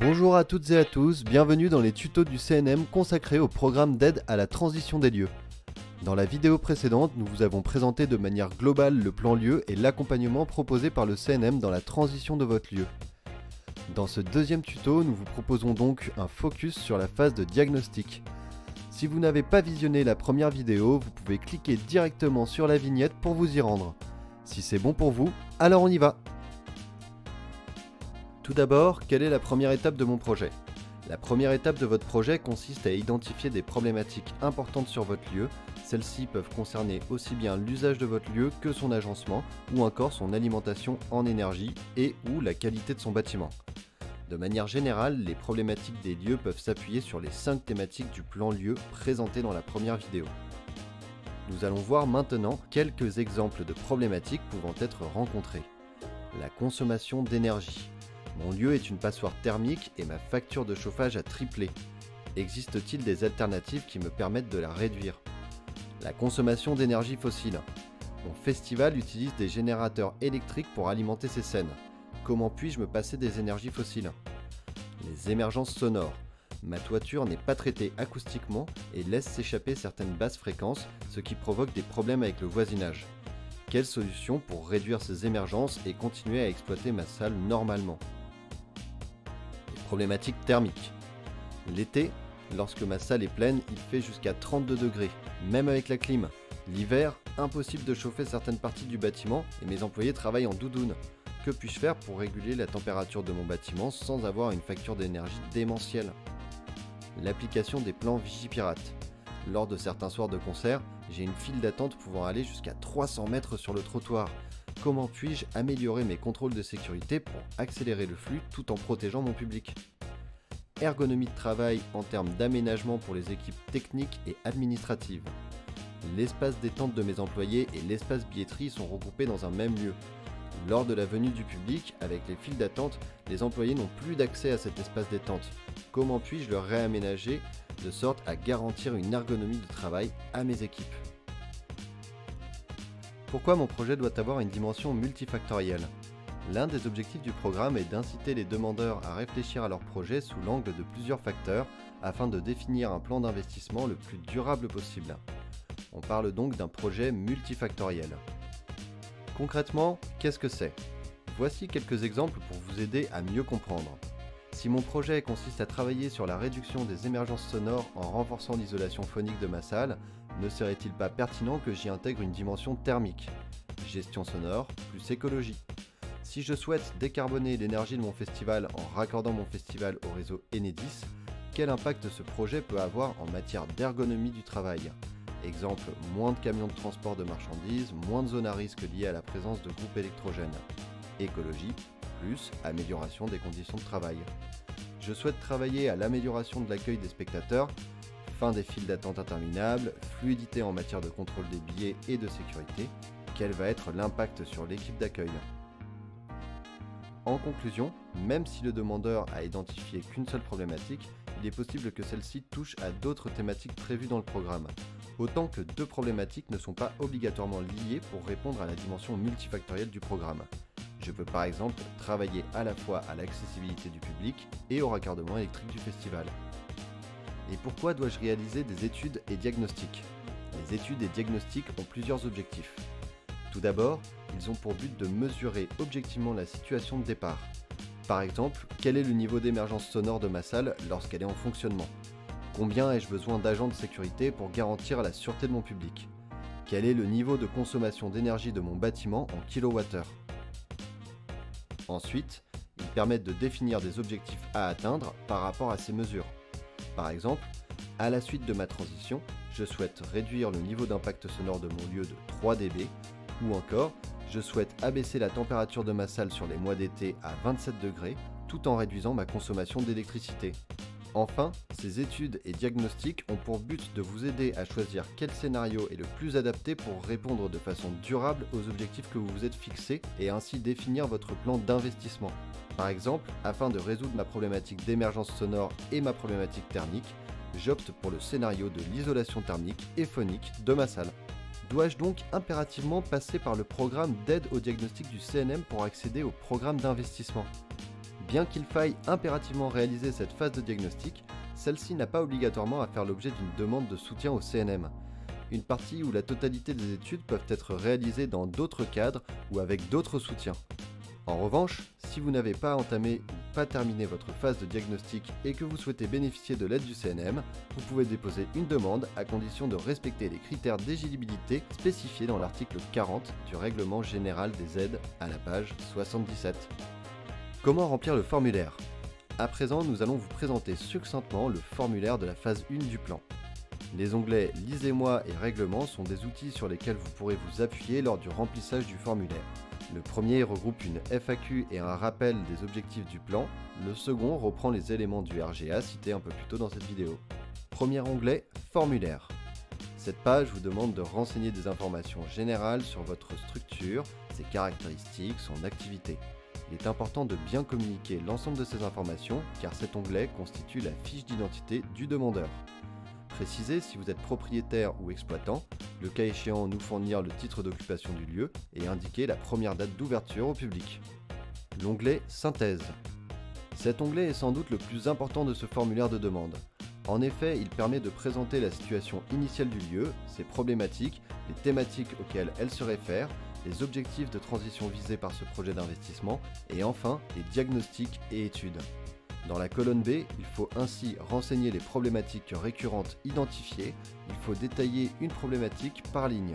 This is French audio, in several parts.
Bonjour à toutes et à tous, bienvenue dans les tutos du CNM consacrés au programme d'aide à la transition des lieux. Dans la vidéo précédente, nous vous avons présenté de manière globale le plan lieu et l'accompagnement proposé par le CNM dans la transition de votre lieu. Dans ce deuxième tuto, nous vous proposons donc un focus sur la phase de diagnostic. Si vous n'avez pas visionné la première vidéo, vous pouvez cliquer directement sur la vignette pour vous y rendre. Si c'est bon pour vous, alors on y va! Tout d'abord, quelle est la première étape de mon projet? La première étape de votre projet consiste à identifier des problématiques importantes sur votre lieu. Celles-ci peuvent concerner aussi bien l'usage de votre lieu que son agencement ou encore son alimentation en énergie et ou la qualité de son bâtiment. De manière générale, les problématiques des lieux peuvent s'appuyer sur les 5 thématiques du plan lieu présenté dans la première vidéo. Nous allons voir maintenant quelques exemples de problématiques pouvant être rencontrées. La consommation d'énergie. Mon lieu est une passoire thermique et ma facture de chauffage a triplé. Existe-t-il des alternatives qui me permettent de la réduire? La consommation d'énergie fossile. Mon festival utilise des générateurs électriques pour alimenter ses scènes. Comment puis-je me passer des énergies fossiles? Les émergences sonores. Ma toiture n'est pas traitée acoustiquement et laisse s'échapper certaines basses fréquences, ce qui provoque des problèmes avec le voisinage. Quelle solution pour réduire ces émergences et continuer à exploiter ma salle normalement? Problématique thermique. L'été, lorsque ma salle est pleine, il fait jusqu'à 32 degrés, même avec la clim. L'hiver, impossible de chauffer certaines parties du bâtiment et mes employés travaillent en doudoune. Que puis-je faire pour réguler la température de mon bâtiment sans avoir une facture d'énergie démentielle? L'application des plans Vigipirate. Lors de certains soirs de concert, j'ai une file d'attente pouvant aller jusqu'à 300 mètres sur le trottoir. Comment puis-je améliorer mes contrôles de sécurité pour accélérer le flux tout en protégeant mon public? Ergonomie de travail en termes d'aménagement pour les équipes techniques et administratives. L'espace détente de mes employés et l'espace billetterie sont regroupés dans un même lieu. Lors de la venue du public, avec les files d'attente, les employés n'ont plus d'accès à cet espace détente. Comment puis-je le réaménager de sorte à garantir une ergonomie de travail à mes équipes? Pourquoi mon projet doit avoir une dimension multifactorielle? L'un des objectifs du programme est d'inciter les demandeurs à réfléchir à leur projet sous l'angle de plusieurs facteurs afin de définir un plan d'investissement le plus durable possible. On parle donc d'un projet multifactoriel. Concrètement, qu'est-ce que c'est? Voici quelques exemples pour vous aider à mieux comprendre. Si mon projet consiste à travailler sur la réduction des émergences sonores en renforçant l'isolation phonique de ma salle, ne serait-il pas pertinent que j'y intègre une dimension thermique? Gestion sonore plus écologie. Si je souhaite décarboner l'énergie de mon festival en raccordant mon festival au réseau Enedis, quel impact ce projet peut avoir en matière d'ergonomie du travail? Exemple, moins de camions de transport de marchandises, moins de zones à risque liées à la présence de groupes électrogènes. Écologie plus amélioration des conditions de travail. Je souhaite travailler à l'amélioration de l'accueil des spectateurs, fin des files d'attente interminables, fluidité en matière de contrôle des billets et de sécurité. Quel va être l'impact sur l'équipe d'accueil? En conclusion, même si le demandeur a identifié qu'une seule problématique, il est possible que celle-ci touche à d'autres thématiques prévues dans le programme. Autant que 2 problématiques ne sont pas obligatoirement liées pour répondre à la dimension multifactorielle du programme. Je peux par exemple travailler à la fois à l'accessibilité du public et au raccordement électrique du festival. Et pourquoi dois-je réaliser des études et diagnostics? Les études et diagnostics ont plusieurs objectifs. Tout d'abord, ils ont pour but de mesurer objectivement la situation de départ. Par exemple, quel est le niveau d'émergence sonore de ma salle lorsqu'elle est en fonctionnement? Combien ai-je besoin d'agents de sécurité pour garantir la sûreté de mon public? Quel est le niveau de consommation d'énergie de mon bâtiment en kWh? Ensuite, ils permettent de définir des objectifs à atteindre par rapport à ces mesures. Par exemple, à la suite de ma transition, je souhaite réduire le niveau d'impact sonore de mon lieu de 3 dB, ou encore, je souhaite abaisser la température de ma salle sur les mois d'été à 27 degrés, tout en réduisant ma consommation d'électricité. Enfin, ces études et diagnostics ont pour but de vous aider à choisir quel scénario est le plus adapté pour répondre de façon durable aux objectifs que vous vous êtes fixés et ainsi définir votre plan d'investissement. Par exemple, afin de résoudre ma problématique d'émergence sonore et ma problématique thermique, j'opte pour le scénario de l'isolation thermique et phonique de ma salle. Dois-je donc impérativement passer par le programme d'aide au diagnostic du CNM pour accéder au programme d'investissement? Bien qu'il faille impérativement réaliser cette phase de diagnostic, celle-ci n'a pas obligatoirement à faire l'objet d'une demande de soutien au CNM. Une partie ou la totalité des études peuvent être réalisées dans d'autres cadres ou avec d'autres soutiens. En revanche, si vous n'avez pas entamé ou pas terminé votre phase de diagnostic et que vous souhaitez bénéficier de l'aide du CNM, vous pouvez déposer une demande à condition de respecter les critères d'éligibilité spécifiés dans l'article 40 du Règlement général des aides à la page 77. Comment remplir le formulaire ? À présent, nous allons vous présenter succinctement le formulaire de la phase 1 du plan. Les onglets « Lisez-moi » et « Règlement » sont des outils sur lesquels vous pourrez vous appuyer lors du remplissage du formulaire. Le premier regroupe une FAQ et un rappel des objectifs du plan, le second reprend les éléments du RGA cités un peu plus tôt dans cette vidéo. Premier onglet « Formulaire ». Cette page vous demande de renseigner des informations générales sur votre structure, ses caractéristiques, son activité. Il est important de bien communiquer l'ensemble de ces informations car cet onglet constitue la fiche d'identité du demandeur. Précisez si vous êtes propriétaire ou exploitant, le cas échéant nous fournir le titre d'occupation du lieu et indiquer la première date d'ouverture au public. L'onglet Synthèse. Cet onglet est sans doute le plus important de ce formulaire de demande. En effet, il permet de présenter la situation initiale du lieu, ses problématiques, les thématiques auxquelles elle se réfère, les objectifs de transition visés par ce projet d'investissement et enfin les diagnostics et études. Dans la colonne B, il faut ainsi renseigner les problématiques récurrentes identifiées, il faut détailler une problématique par ligne.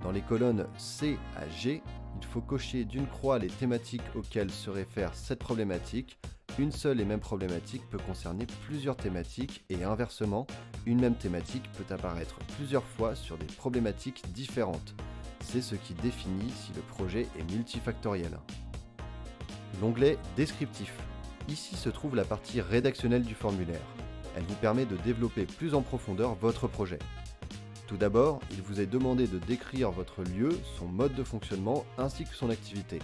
Dans les colonnes C à G, il faut cocher d'une croix les thématiques auxquelles se réfère cette problématique. Une seule et même problématique peut concerner plusieurs thématiques et inversement, une même thématique peut apparaître plusieurs fois sur des problématiques différentes. C'est ce qui définit si le projet est multifactoriel. L'onglet Descriptif. Ici se trouve la partie rédactionnelle du formulaire. Elle vous permet de développer plus en profondeur votre projet. Tout d'abord, il vous est demandé de décrire votre lieu, son mode de fonctionnement ainsi que son activité.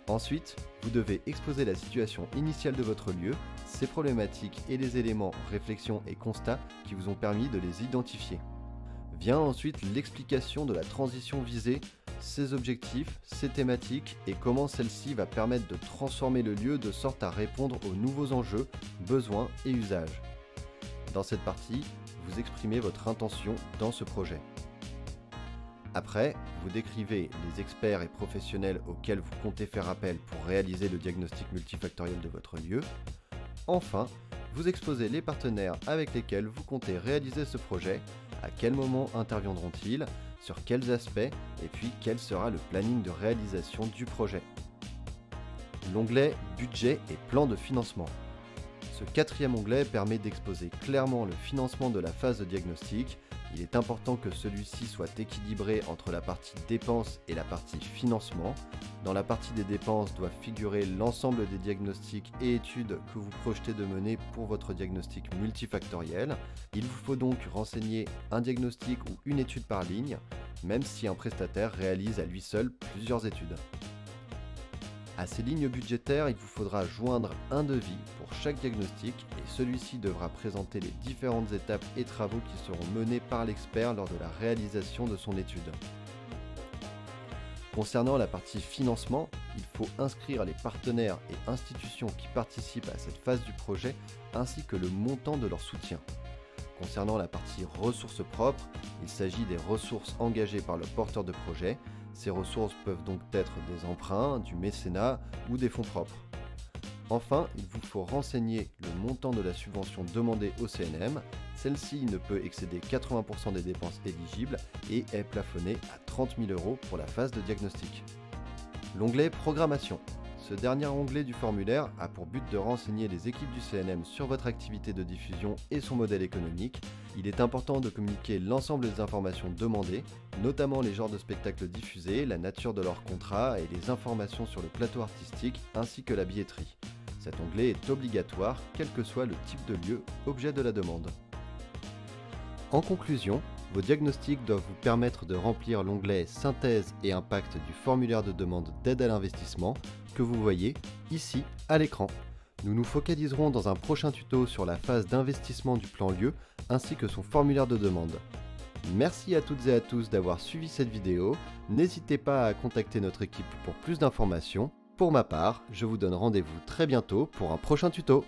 Ensuite, vous devez exposer la situation initiale de votre lieu, ses problématiques et les éléments, réflexions et constats qui vous ont permis de les identifier. Vient ensuite l'explication de la transition visée, ses objectifs, ses thématiques et comment celle-ci va permettre de transformer le lieu de sorte à répondre aux nouveaux enjeux, besoins et usages. Dans cette partie, vous exprimez votre intention dans ce projet. Après, vous décrivez les experts et professionnels auxquels vous comptez faire appel pour réaliser le diagnostic multifactoriel de votre lieu. Enfin, vous exposez les partenaires avec lesquels vous comptez réaliser ce projet, à quel moment interviendront-ils, sur quels aspects et puis quel sera le planning de réalisation du projet. L'onglet Budget et plan de financement. Ce quatrième onglet permet d'exposer clairement le financement de la phase de diagnostic. Il est important que celui-ci soit équilibré entre la partie dépenses et la partie financement. Dans la partie des dépenses doivent figurer l'ensemble des diagnostics et études que vous projetez de mener pour votre diagnostic multifactoriel. Il vous faut donc renseigner un diagnostic ou une étude par ligne, même si un prestataire réalise à lui seul plusieurs études. À ces lignes budgétaires, il vous faudra joindre un devis pour chaque diagnostic et celui-ci devra présenter les différentes étapes et travaux qui seront menés par l'expert lors de la réalisation de son étude. Concernant la partie financement, il faut inscrire les partenaires et institutions qui participent à cette phase du projet ainsi que le montant de leur soutien. Concernant la partie ressources propres, il s'agit des ressources engagées par le porteur de projet. Ces ressources peuvent donc être des emprunts, du mécénat ou des fonds propres. Enfin, il vous faut renseigner le montant de la subvention demandée au CNM. Celle-ci ne peut excéder 80% des dépenses éligibles et est plafonnée à 30 000 € pour la phase de diagnostic. L'onglet Programmation. Ce dernier onglet du formulaire a pour but de renseigner les équipes du CNM sur votre activité de diffusion et son modèle économique. Il est important de communiquer l'ensemble des informations demandées, notamment les genres de spectacles diffusés, la nature de leur contrat et les informations sur le plateau artistique ainsi que la billetterie. Cet onglet est obligatoire, quel que soit le type de lieu, objet de la demande. En conclusion, vos diagnostics doivent vous permettre de remplir l'onglet Synthèse et Impact du formulaire de demande d'aide à l'investissement que vous voyez ici à l'écran. Nous nous focaliserons dans un prochain tuto sur la phase d'investissement du plan lieu ainsi que son formulaire de demande. Merci à toutes et à tous d'avoir suivi cette vidéo. N'hésitez pas à contacter notre équipe pour plus d'informations. Pour ma part, je vous donne rendez-vous très bientôt pour un prochain tuto.